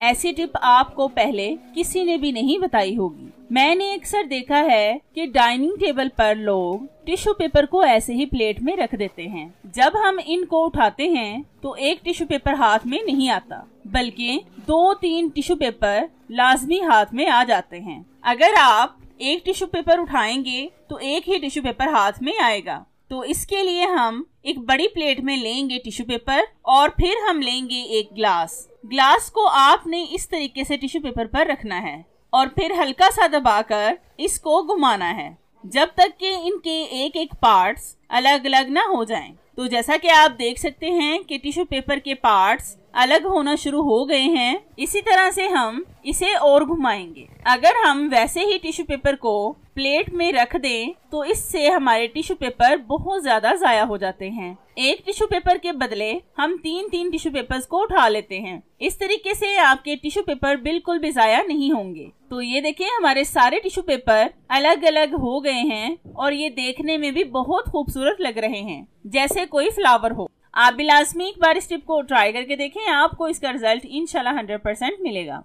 ऐसी टिप आपको पहले किसी ने भी नहीं बताई होगी। मैंने अक्सर देखा है कि डाइनिंग टेबल पर लोग टिश्यू पेपर को ऐसे ही प्लेट में रख देते हैं। जब हम इनको उठाते हैं तो एक टिश्यू पेपर हाथ में नहीं आता, बल्कि 2-3 टिश्यू पेपर लाजमी हाथ में आ जाते हैं। अगर आप एक टिश्यू पेपर उठाएंगे तो एक ही टिश्यू पेपर हाथ में आएगा। तो इसके लिए हम एक बड़ी प्लेट में लेंगे टिश्यू पेपर और फिर हम लेंगे एक ग्लास को आपने इस तरीके से टिश्यू पेपर पर रखना है और फिर हल्का सा दबाकर इसको घुमाना है जब तक कि इनके एक एक पार्ट्स अलग अलग ना हो जाएं। तो जैसा कि आप देख सकते हैं कि टिश्यू पेपर के पार्ट्स अलग होना शुरू हो गए हैं। इसी तरह से हम इसे और घुमाएंगे। अगर हम वैसे ही टिश्यू पेपर को प्लेट में रख दें तो इससे हमारे टिश्यू पेपर बहुत ज्यादा जाया हो जाते हैं। एक टिश्यू पेपर के बदले हम 3-3 टिश्यू पेपर्स को उठा लेते हैं। इस तरीके से आपके टिश्यू पेपर बिल्कुल भी जाया नहीं होंगे। तो ये देखिए हमारे सारे टिश्यू पेपर अलग अलग हो गए हैं और ये देखने में भी बहुत खूबसूरत लग रहे हैं, जैसे कोई फ्लावर हो। आप भी लाजमी एक बार इस टिप को ट्राई करके देखें, आपको इसका रिजल्ट इंशाल्लाह 100% मिलेगा।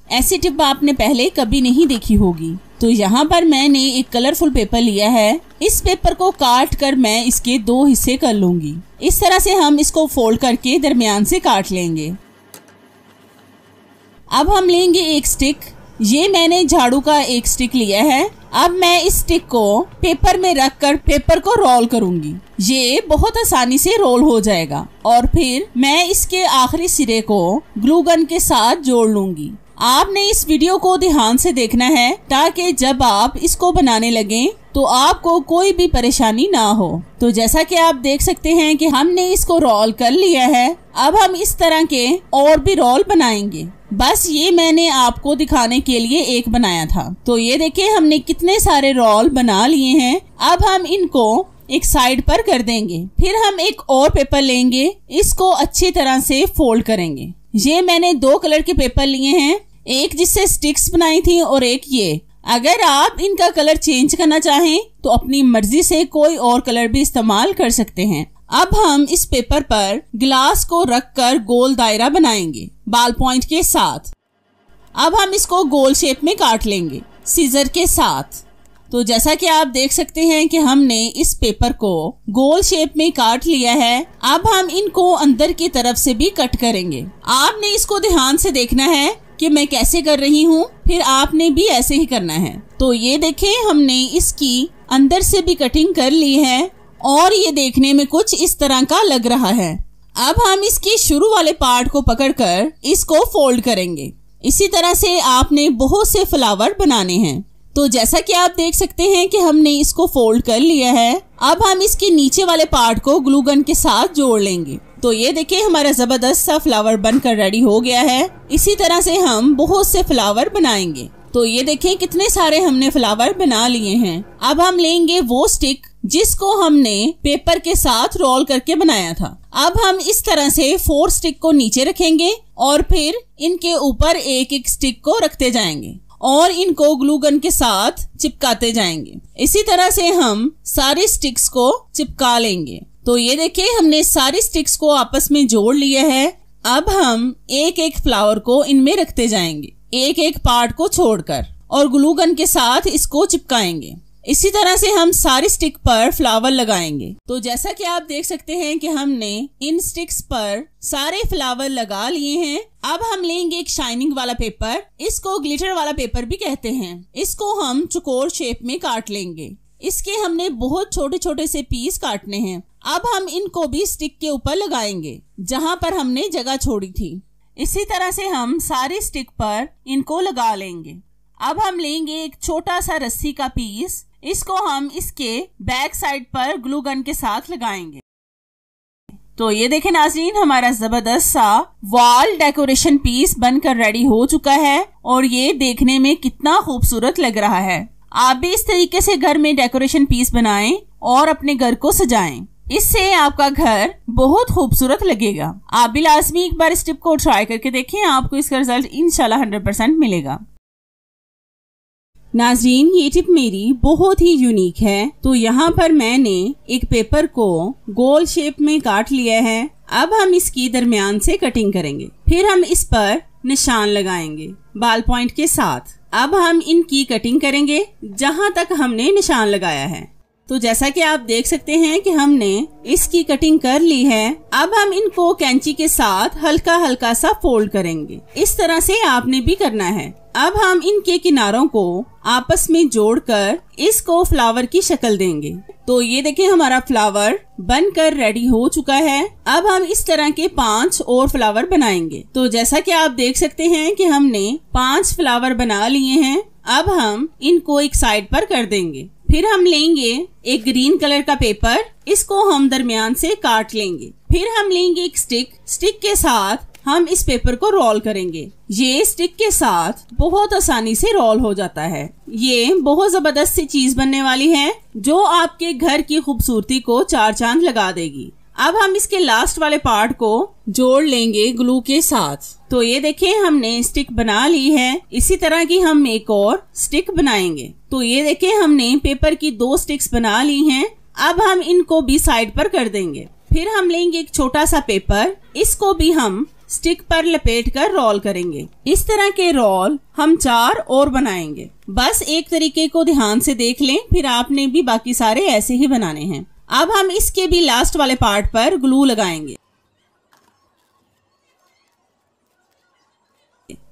ऐसी टिप आपने पहले कभी नहीं देखी होगी। तो यहाँ पर मैंने एक कलरफुल पेपर लिया है। इस पेपर को काट कर मैं इसके 2 हिस्से कर लूंगी। इस तरह से हम इसको फोल्ड करके दरमियान से काट लेंगे। अब हम लेंगे एक स्टिक। ये मैंने झाड़ू का एक स्टिक लिया है। अब मैं इस स्टिक को पेपर में रखकर पेपर को रोल करूंगी। ये बहुत आसानी से रोल हो जाएगा और फिर मैं इसके आखिरी सिरे को ग्लू गन के साथ जोड़ लूंगी। आपने इस वीडियो को ध्यान से देखना है ताकि जब आप इसको बनाने लगें तो आपको कोई भी परेशानी ना हो। तो जैसा कि आप देख सकते हैं कि हमने इसको रोल कर लिया है। अब हम इस तरह के और भी रोल बनाएंगे। बस ये मैंने आपको दिखाने के लिए एक बनाया था। तो ये देखिए हमने कितने सारे रोल बना लिए हैं। अब हम इनको एक साइड पर कर देंगे। फिर हम एक और पेपर लेंगे, इसको अच्छी तरह से फोल्ड करेंगे। ये मैंने 2 कलर के पेपर लिए हैं, एक जिससे स्टिक्स बनाई थी और एक ये। अगर आप इनका कलर चेंज करना चाहें तो अपनी मर्जी से कोई और कलर भी इस्तेमाल कर सकते हैं। अब हम इस पेपर पर ग्लास को रखकर गोल दायरा बनाएंगे बॉल पॉइंट के साथ। अब हम इसको गोल शेप में काट लेंगे सीजर के साथ। तो जैसा कि आप देख सकते हैं कि हमने इस पेपर को गोल शेप में काट लिया है। अब हम इनको अंदर की तरफ से भी कट करेंगे। आपने इसको ध्यान से देखना है कि मैं कैसे कर रही हूँ, फिर आपने भी ऐसे ही करना है। तो ये देखें हमने इसकी अंदर से भी कटिंग कर ली है और ये देखने में कुछ इस तरह का लग रहा है। अब हम इसके शुरू वाले पार्ट को पकड़कर इसको फोल्ड करेंगे। इसी तरह से आपने बहुत से फ्लावर बनाने हैं। तो जैसा कि आप देख सकते हैं कि हमने इसको फोल्ड कर लिया है। अब हम इसके नीचे वाले पार्ट को ग्लू गन के साथ जोड़ लेंगे। तो ये देखिए हमारा जबरदस्त सा फ्लावर बनकर रेडी हो गया है। इसी तरह से हम बहुत से फ्लावर बनाएंगे। तो ये देखें कितने सारे हमने फ्लावर बना लिए हैं। अब हम लेंगे वो स्टिक जिसको हमने पेपर के साथ रोल करके बनाया था। अब हम इस तरह से 4 स्टिक को नीचे रखेंगे और फिर इनके ऊपर एक एक स्टिक को रखते जाएंगे और इनको ग्लू गन के साथ चिपकाते जाएंगे। इसी तरह से हम सारी स्टिक्स को चिपका लेंगे। तो ये देखिए हमने सारी स्टिक्स को आपस में जोड़ लिया है। अब हम एक एक फ्लावर को इनमें रखते जाएंगे, एक एक पार्ट को छोड़कर, और ग्लू गन के साथ इसको चिपकाएंगे। इसी तरह से हम सारी स्टिक पर फ्लावर लगाएंगे। तो जैसा कि आप देख सकते हैं कि हमने इन स्टिक्स पर सारे फ्लावर लगा लिए हैं। अब हम लेंगे एक शाइनिंग वाला पेपर, इसको ग्लिटर वाला पेपर भी कहते हैं। इसको हम चौकोर शेप में काट लेंगे। इसके हमने बहुत छोटे छोटे से पीस काटने हैं। अब हम इनको भी स्टिक के ऊपर लगाएंगे जहां पर हमने जगह छोड़ी थी। इसी तरह से हम सारी स्टिक पर इनको लगा लेंगे। अब हम लेंगे एक छोटा सा रस्सी का पीस, इसको हम इसके बैक साइड पर ग्लू गन के साथ लगाएंगे। तो ये देखें नाज़रीन हमारा जबरदस्त सा वॉल डेकोरेशन पीस बनकर रेडी हो चुका है और ये देखने में कितना खूबसूरत लग रहा है। आप भी इस तरीके से घर में डेकोरेशन पीस बनाएं और अपने घर को सजाएं। इससे आपका घर बहुत खूबसूरत लगेगा। आप भी लाजमी एक बार इस टिप को ट्राई करके देखें, आपको इसका रिजल्ट इंशाल्लाह 100% मिलेगा। नाज़रीन ये टिप मेरी बहुत ही यूनिक है। तो यहाँ पर मैंने एक पेपर को गोल शेप में काट लिया है। अब हम इसकी दरमियान से कटिंग करेंगे। फिर हम इस पर निशान लगाएंगे बॉल पॉइंट के साथ। अब हम इनकी कटिंग करेंगे जहां तक हमने निशान लगाया है। तो जैसा कि आप देख सकते हैं कि हमने इसकी कटिंग कर ली है। अब हम इनको कैंची के साथ हल्का हल्का सा फोल्ड करेंगे। इस तरह से आपने भी करना है। अब हम इनके किनारों को आपस में जोड़कर इसको फ्लावर की शक्ल देंगे। तो ये देखिए हमारा फ्लावर बनकर रेडी हो चुका है। अब हम इस तरह के 5 और फ्लावर बनाएंगे। तो जैसा कि आप देख सकते हैं कि हमने 5 फ्लावर बना लिए हैं। अब हम इनको एक साइड पर कर देंगे। फिर हम लेंगे एक ग्रीन कलर का पेपर, इसको हम दरमियान से काट लेंगे। फिर हम लेंगे एक स्टिक के साथ हम इस पेपर को रोल करेंगे। ये स्टिक के साथ बहुत आसानी से रोल हो जाता है। ये बहुत जबरदस्त सी चीज बनने वाली है जो आपके घर की खूबसूरती को 4 चांद लगा देगी। अब हम इसके लास्ट वाले पार्ट को जोड़ लेंगे ग्लू के साथ। तो ये देखिए हमने स्टिक बना ली है। इसी तरह की हम एक और स्टिक बनाएंगे। तो ये देखिए हमने पेपर की 2 स्टिक्स बना ली हैं। अब हम इनको भी साइड पर कर देंगे। फिर हम लेंगे एक छोटा सा पेपर, इसको भी हम स्टिक पर लपेट कर रोल करेंगे। इस तरह के रोल हम 4 और बनाएंगे। बस एक तरीके को ध्यान से देख लें, फिर आपने भी बाकी सारे ऐसे ही बनाने हैं। अब हम इसके भी लास्ट वाले पार्ट पर ग्लू लगाएंगे।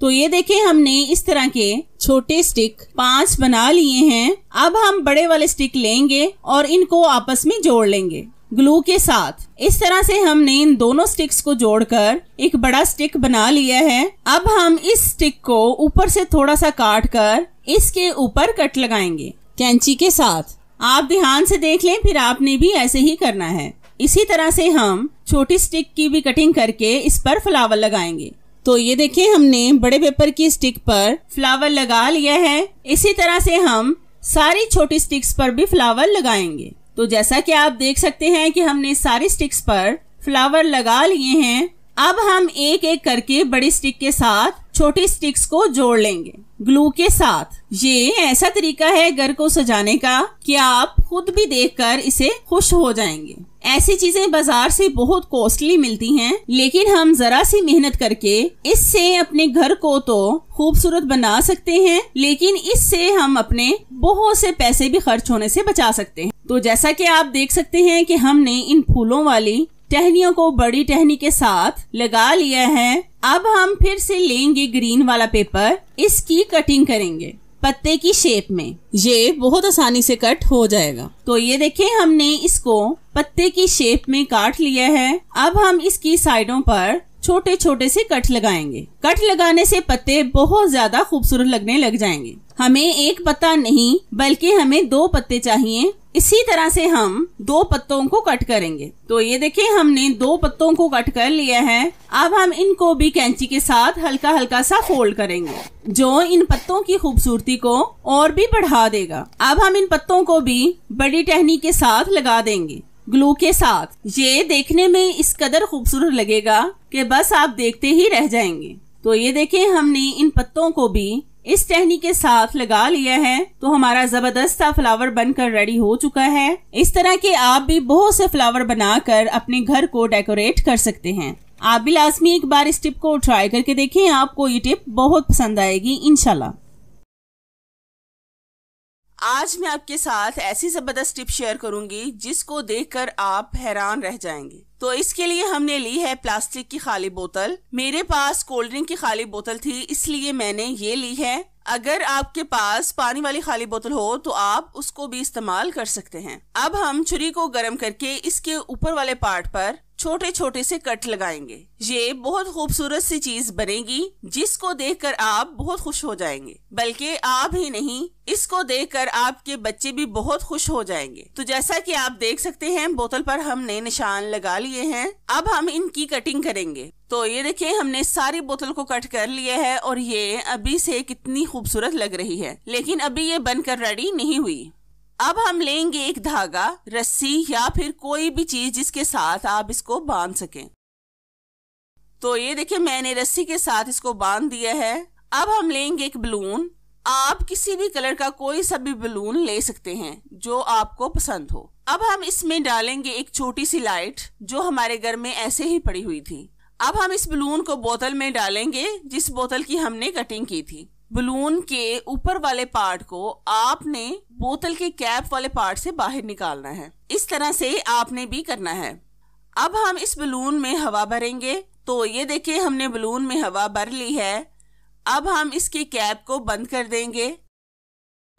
तो ये देखें हमने इस तरह के छोटे स्टिक 5 बना लिए हैं। अब हम बड़े वाले स्टिक लेंगे और इनको आपस में जोड़ लेंगे ग्लू के साथ। इस तरह से हमने इन दोनों स्टिक्स को जोड़कर एक बड़ा स्टिक बना लिया है। अब हम इस स्टिक को ऊपर से थोड़ा सा काट कर इसके ऊपर कट लगाएंगे कैंची के साथ। आप ध्यान से देख लें, फिर आपने भी ऐसे ही करना है। इसी तरह से हम छोटी स्टिक की भी कटिंग करके इस पर फ्लावर लगाएंगे। तो ये देखिए हमने बड़े पेपर की स्टिक पर फ्लावर लगा लिया है। इसी तरह से हम सारी छोटी स्टिक्स पर भी फ्लावर लगाएंगे। तो जैसा कि आप देख सकते हैं कि हमने सारी स्टिक्स पर फ्लावर लगा लिए हैं। अब हम एक एक करके बड़ी स्टिक के साथ छोटी स्टिक्स को जोड़ लेंगे ग्लू के साथ। ये ऐसा तरीका है घर को सजाने का कि आप खुद भी देखकर इसे खुश हो जाएंगे। ऐसी चीजें बाजार से बहुत कॉस्टली मिलती हैं, लेकिन हम जरा सी मेहनत करके इससे अपने घर को तो खूबसूरत बना सकते हैं, लेकिन इससे हम अपने बहुत से पैसे भी खर्च होने से बचा सकते हैं। तो जैसा कि आप देख सकते हैं कि हमने इन फूलों वाली टहनियों को बड़ी टहनी के साथ लगा लिया है। अब हम फिर से लेंगे ग्रीन वाला पेपर, इसकी कटिंग करेंगे पत्ते की शेप में। ये बहुत आसानी से कट हो जाएगा। तो ये देखिए हमने इसको पत्ते की शेप में काट लिया है। अब हम इसकी साइडों पर छोटे छोटे से कट लगाएंगे। कट लगाने से पत्ते बहुत ज्यादा खूबसूरत लगने लग जाएंगे। हमें एक पत्ता नहीं बल्कि हमें 2 पत्ते चाहिए। इसी तरह से हम 2 पत्तों को कट करेंगे। तो ये देखिए हमने 2 पत्तों को कट कर लिया है। अब हम इनको भी कैंची के साथ हल्का हल्का सा फोल्ड करेंगे, जो इन पत्तों की खूबसूरती को और भी बढ़ा देगा। अब हम इन पत्तों को भी बड़ी टहनी के साथ लगा देंगे ग्लू के साथ। ये देखने में इस कदर खूबसूरत लगेगा कि बस आप देखते ही रह जाएंगे। तो ये देखें हमने इन पत्तों को भी इस टहनी के साथ लगा लिया है। तो हमारा जबरदस्त सा फ्लावर बनकर रेडी हो चुका है। इस तरह के आप भी बहुत से फ्लावर बनाकर अपने घर को डेकोरेट कर सकते हैं। आप भी लाजमी एक बार इस टिप को ट्राई करके देखें, आपको ये टिप बहुत पसंद आएगी इंशाल्लाह। आज मैं आपके साथ ऐसी जबरदस्त टिप शेयर करूंगी जिसको देखकर आप हैरान रह जाएंगे। तो इसके लिए हमने ली है प्लास्टिक की खाली बोतल। मेरे पास कोल्ड ड्रिंक की खाली बोतल थी, इसलिए मैंने ये ली है। अगर आपके पास पानी वाली खाली बोतल हो तो आप उसको भी इस्तेमाल कर सकते हैं। अब हम छुरी को गर्म करके इसके ऊपर वाले पार्ट पर छोटे छोटे से कट लगाएंगे। ये बहुत खूबसूरत सी चीज बनेगी जिसको देखकर आप बहुत खुश हो जाएंगे। बल्कि आप ही नहीं, इसको देखकर आपके बच्चे भी बहुत खुश हो जाएंगे। तो जैसा कि आप देख सकते हैं बोतल पर हमने निशान लगा लिए हैं। अब हम इनकी कटिंग करेंगे। तो ये देखिए हमने सारी बोतल को कट कर लिया है और ये अभी से कितनी खूबसूरत लग रही है, लेकिन अभी ये बनकर रेडी नहीं हुई। अब हम लेंगे एक धागा, रस्सी या फिर कोई भी चीज जिसके साथ आप इसको बांध सकें। तो ये देखिए मैंने रस्सी के साथ इसको बांध दिया है। अब हम लेंगे एक बलून। आप किसी भी कलर का कोई सा भी बलून ले सकते हैं जो आपको पसंद हो। अब हम इसमें डालेंगे एक छोटी सी लाइट जो हमारे घर में ऐसे ही पड़ी हुई थी। अब हम इस बलून को बोतल में डालेंगे जिस बोतल की हमने कटिंग की थी। बलून के ऊपर वाले पार्ट को आपने बोतल के कैप वाले पार्ट से बाहर निकालना है। इस तरह से आपने भी करना है। अब हम इस बलून में हवा भरेंगे। तो ये देखिए हमने बलून में हवा भर ली है। अब हम इसकी कैप को बंद कर देंगे।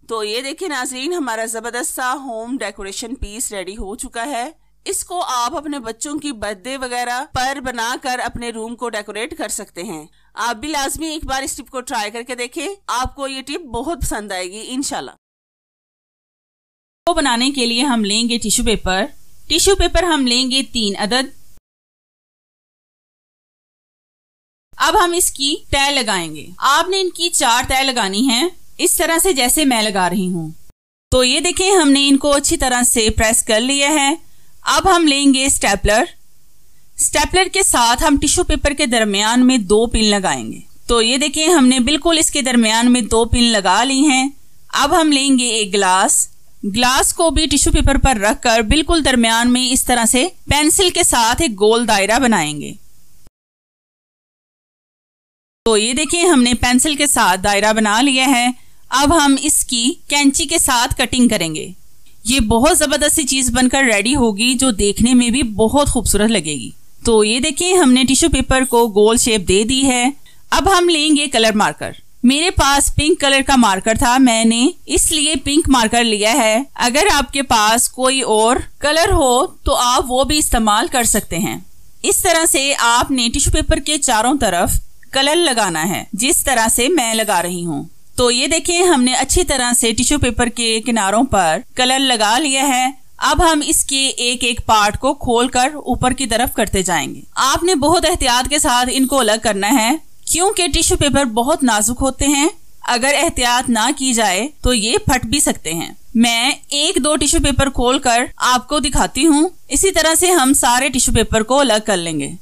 तो ये देखिए नाज़रीन, हमारा जबरदस्त सा होम डेकोरेशन पीस रेडी हो चुका है। इसको आप अपने बच्चों की बर्थडे वगैरह पर बनाकर अपने रूम को डेकोरेट कर सकते हैं। आप भी लाजमी एक बार इस टिप को ट्राई करके देखें, आपको ये टिप बहुत पसंद आएगी इंशाल्लाह। तो बनाने के लिए हम लेंगे टिश्यू पेपर। टिश्यू पेपर हम लेंगे 3 अदद। अब हम इसकी तह लगाएंगे। आपने इनकी 4 तह लगानी है, इस तरह से जैसे मैं लगा रही हूँ। तो ये देखें हमने इनको अच्छी तरह से प्रेस कर लिया है। अब हम लेंगे स्टेपलर। स्टेपलर के साथ हम टिश्यू पेपर के दरमियान में 2 पिन लगाएंगे। तो ये देखें हमने बिल्कुल इसके दरमियान में 2 पिन लगा ली हैं। अब हम लेंगे एक ग्लास को भी टिश्यू पेपर पर रखकर बिल्कुल दरमियान में इस तरह से पेंसिल के साथ एक गोल दायरा बनाएंगे। तो ये देखिए हमने पेंसिल के साथ दायरा बना लिया है। अब हम इसकी कैंची के साथ कटिंग करेंगे। ये बहुत जबरदस्त सी चीज बनकर रेडी होगी जो देखने में भी बहुत खूबसूरत लगेगी। तो ये देखिए हमने टिश्यू पेपर को गोल शेप दे दी है। अब हम लेंगे कलर मार्कर। मेरे पास पिंक कलर का मार्कर था, मैंने इसलिए पिंक मार्कर लिया है। अगर आपके पास कोई और कलर हो तो आप वो भी इस्तेमाल कर सकते हैं। इस तरह से आपने टिश्यू पेपर के चारों तरफ कलर लगाना है जिस तरह से मैं लगा रही हूँ। तो ये देखिए हमने अच्छी तरह से टिश्यू पेपर के किनारों पर कलर लगा लिया है। अब हम इसके एक एक पार्ट को खोलकर ऊपर की तरफ करते जाएंगे। आपने बहुत एहतियात के साथ इनको अलग करना है क्योंकि टिश्यू पेपर बहुत नाजुक होते हैं। अगर एहतियात ना की जाए तो ये फट भी सकते हैं। मैं 1-2 टिश्यू पेपर खोलकर आपको दिखाती हूँ। इसी तरह से हम सारे टिश्यू पेपर को अलग कर लेंगे।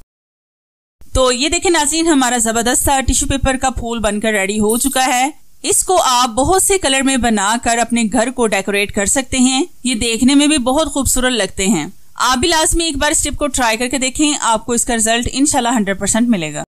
तो ये देखें नाज़रीन, हमारा जबरदस्त सा टिश्यू पेपर का फूल बनकर रेडी हो चुका है। इसको आप बहुत से कलर में बनाकर अपने घर को डेकोरेट कर सकते हैं। ये देखने में भी बहुत खूबसूरत लगते हैं। आप भी लाजमी एक बार इस टिप को ट्राई करके देखें, आपको इसका रिजल्ट इंशाल्लाह 100% मिलेगा।